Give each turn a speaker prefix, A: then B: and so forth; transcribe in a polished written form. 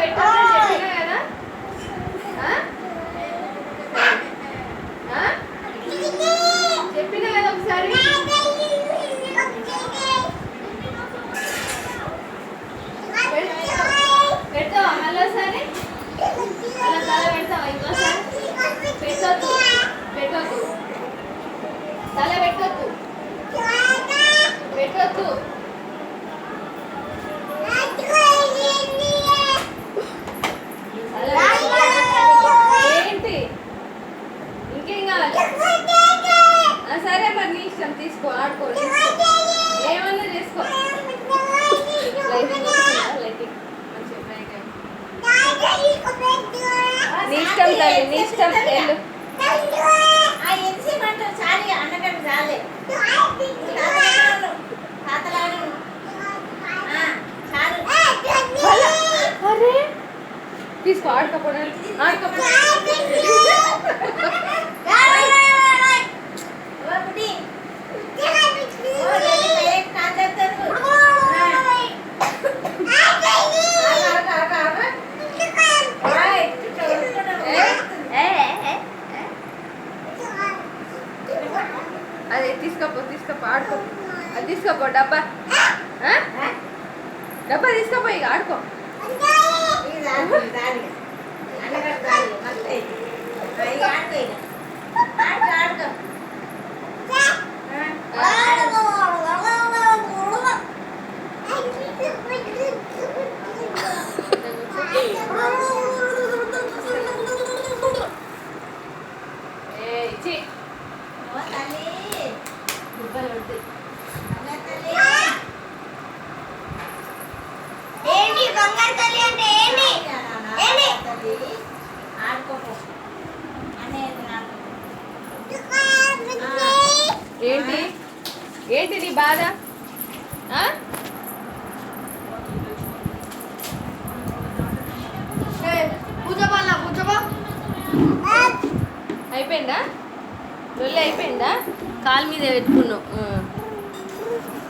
A: పెట్టొద్దని చెప్పినా కదా. చెప్పినా కదా ఒకసారి. పెడతావా మళ్ళీసారి? అలా తల పెడతావా ఇంకోసారి? పెట్టొద్దు, పెట్టొద్దు, తల పెట్టొద్దు, పెట్టొద్దు. ఏంటి ఇంకేం కావాలి? సరే మరి నీ ఇష్టం, తీసుకో, ఆడుకో, ఏమన్నా చేసుకో. నీ ఇష్టం తల్లి, నీ ఇష్టం. వెళ్ళు. అరే తీసుకో, ఆడుకోపోవడం, ఆడుకోపో. అదే తీసుకోపో, తీసుకోపో, ఆడుకో. అది తీసుకోపో, డబ్బా, డబ్బా తీసుకోపో, ఇక ఆడుకో.
B: ఏంటి బంగారు తల్లి అంటే ఏంటి?
A: ఏంటి ఏంటి నీ బాధ? అయిపోయిందా? రొల్లె అయిపోయిందా? కాలు మీద పెట్టుకున్నావు.